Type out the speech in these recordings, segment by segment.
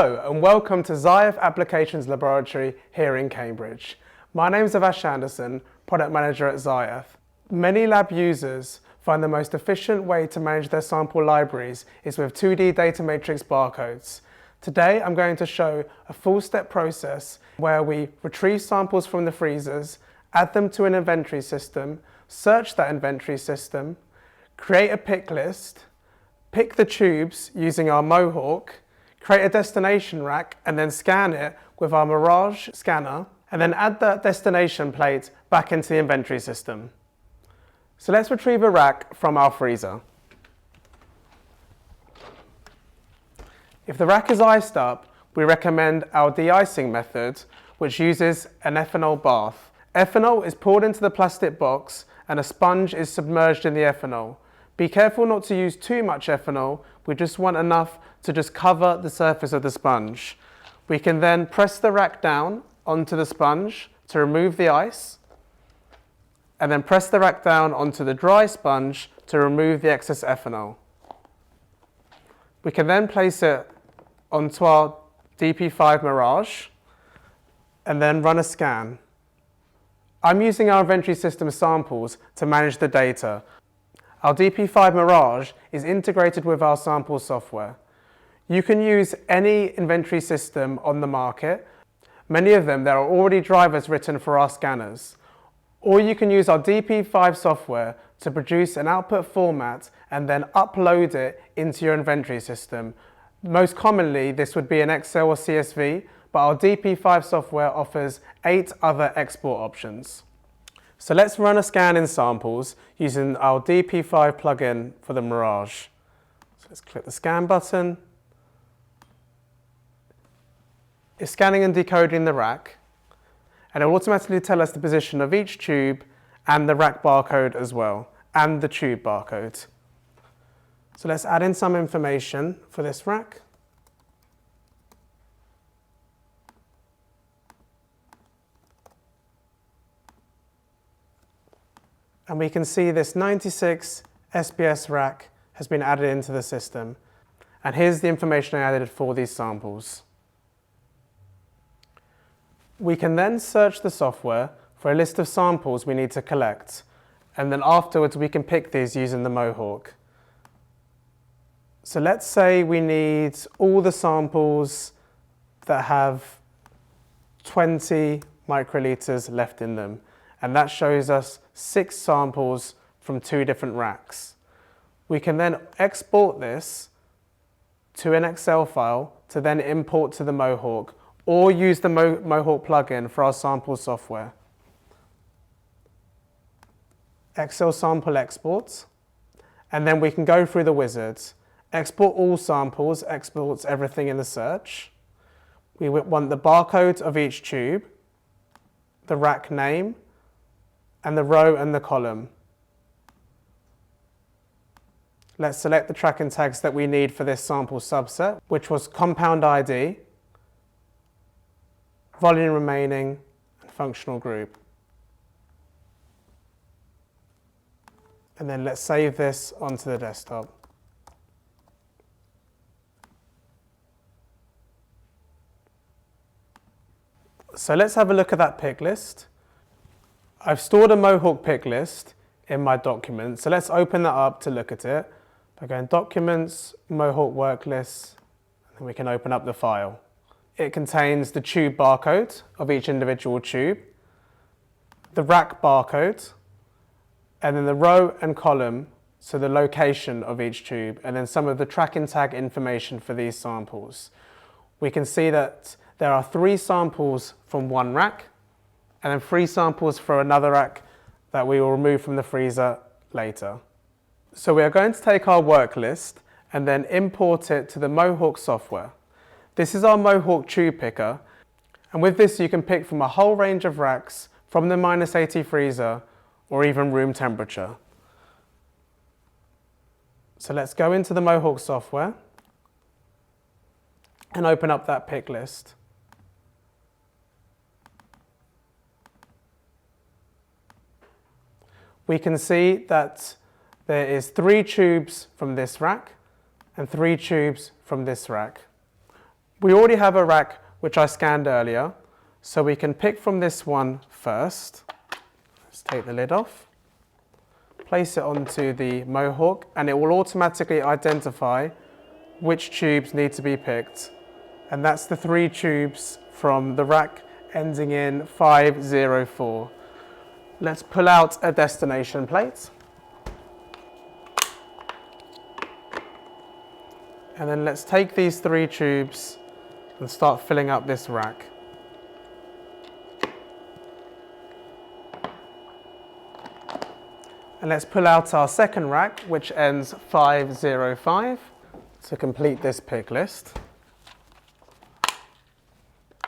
Hello and welcome to Ziath Applications Laboratory here in Cambridge. My name is Ziath Anderson, Product Manager at Ziath. Many lab users find the most efficient way to manage their sample libraries is with 2D data matrix barcodes. Today I'm going to show a full-step process where we retrieve samples from the freezers, add them to an inventory system, search that inventory system, create a pick list, pick the tubes using our Mohawk, create a destination rack and then scan it with our Mirage scanner, and then add that destination plate back into the inventory system. So let's retrieve a rack from our freezer. If the rack is iced up, we recommend our deicing method, which uses an ethanol bath. Ethanol is poured into the plastic box and a sponge is submerged in the ethanol. Be careful not to use too much ethanol, we just want enough to just cover the surface of the sponge. We can then press the rack down onto the sponge to remove the ice, and then press the rack down onto the dry sponge to remove the excess ethanol. We can then place it onto our DP5 Mirage and then run a scan. I'm using our inventory system samples to manage the data. Our DP5 Mirage is integrated with our sample software. You can use any inventory system on the market. Many of them, there are already drivers written for our scanners. Or you can use our DP5 software to produce an output format and then upload it into your inventory system. Most commonly, this would be an Excel or CSV, but our DP5 software offers 8 other export options. So let's run a scan in samples using our DP5 plugin for the Mirage. So let's click the scan button. It's scanning and decoding the rack, and it will automatically tell us the position of each tube and the rack barcode as well, and the tube barcode. So let's add in some information for this rack. And we can see this 96 SBS rack has been added into the system. And here's the information I added for these samples. We can then search the software for a list of samples we need to collect. And then afterwards we can pick these using the Mohawk. So let's say we need all the samples that have 20 microliters left in them. And that shows us 6 samples from 2 different racks. We can then export this to an Excel file to then import to the Mohawk, or use the Mohawk plugin for our sample software. Excel sample exports, and then we can go through the wizard. Export all samples, exports everything in the search. We want the barcode of each tube, the rack name, and the row and the column. Let's select the tracking tags that we need for this sample subset, which was compound ID, volume remaining, and functional group. And then let's save this onto the desktop. So let's have a look at that pick list. I've stored a Mohawk pick list in my document, so let's open that up to look at it. By going Documents, Mohawk Work List, and we can open up the file. It contains the tube barcode of each individual tube, the rack barcode, and then the row and column, so the location of each tube, and then some of the tracking tag information for these samples. We can see that there are 3 samples from one rack, and then 3 samples for another rack that we will remove from the freezer later. So we are going to take our work list and then import it to the Mohawk software. This is our Mohawk tube picker, and with this you can pick from a whole range of racks from the -80 freezer or even room temperature. So let's go into the Mohawk software and open up that pick list. We can see that there is 3 tubes from this rack and 3 tubes from this rack. We already have a rack which I scanned earlier, so we can pick from this one first. Let's take the lid off, place it onto the Mohawk, and it will automatically identify which tubes need to be picked. And that's the 3 tubes from the rack ending in 504. Let's pull out a destination plate. And then let's take these 3 tubes and start filling up this rack. And let's pull out our second rack, which ends 505, to complete this pick list.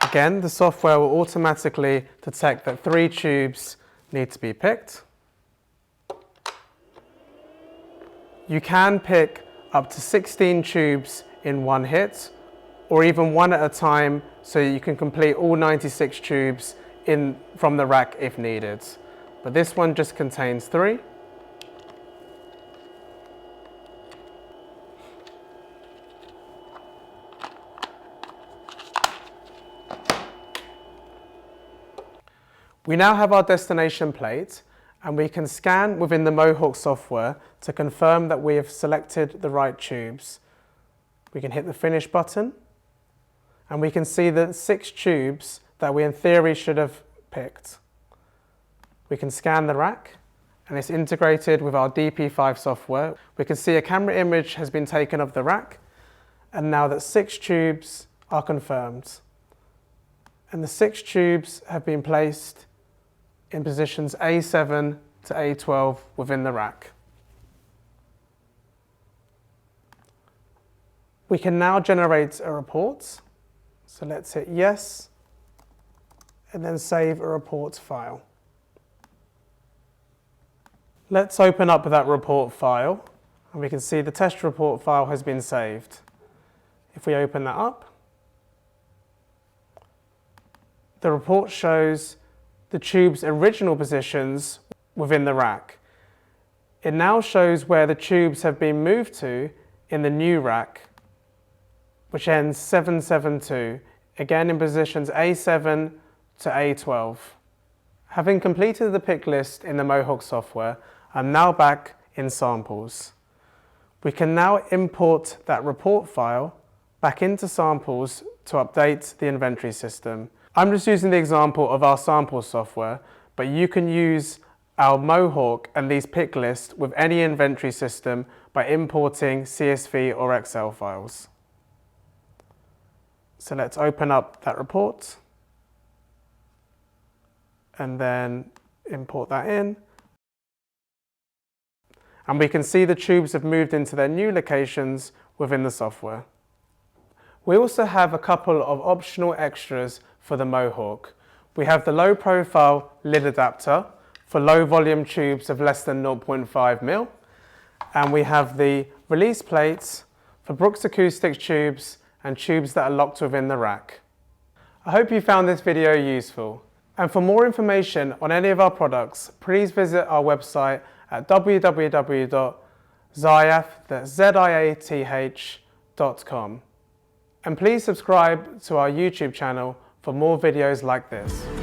Again, the software will automatically detect that 3 tubes need to be picked. You can pick up to 16 tubes in one hit, or even one at a time, so you can complete all 96 tubes from the rack if needed. But this one just contains 3. We now have our destination plate, and we can scan within the Mohawk software to confirm that we have selected the right tubes. We can hit the finish button, and we can see the 6 tubes that we in theory should have picked. We can scan the rack, and it's integrated with our DP5 software. We can see a camera image has been taken of the rack, and now that 6 tubes are confirmed. And the 6 tubes have been placed in positions A7 to A12 within the rack. We can now generate a report. So let's hit yes, and then save a report file. Let's open up that report file, and we can see the test report file has been saved. If we open that up, the report shows the tube's original positions within the rack. It now shows where the tubes have been moved to in the new rack, which ends 772, again in positions A7 to A12. Having completed the pick list in the Mohawk software, I'm now back in samples. We can now import that report file back into samples to update the inventory system. I'm just using the example of our sample software, but you can use our Mohawk and these pick lists with any inventory system by importing CSV or Excel files. So let's open up that report and then import that in. And we can see the tubes have moved into their new locations within the software. We also have a couple of optional extras for the Mohawk. We have the low profile lid adapter for low volume tubes of less than 0.5 ml. And we have the release plates for Brooks acoustic tubes and tubes that are locked within the rack. I hope you found this video useful. And for more information on any of our products, please visit our website at www.ziath.com. And please subscribe to our YouTube channel for more videos like this.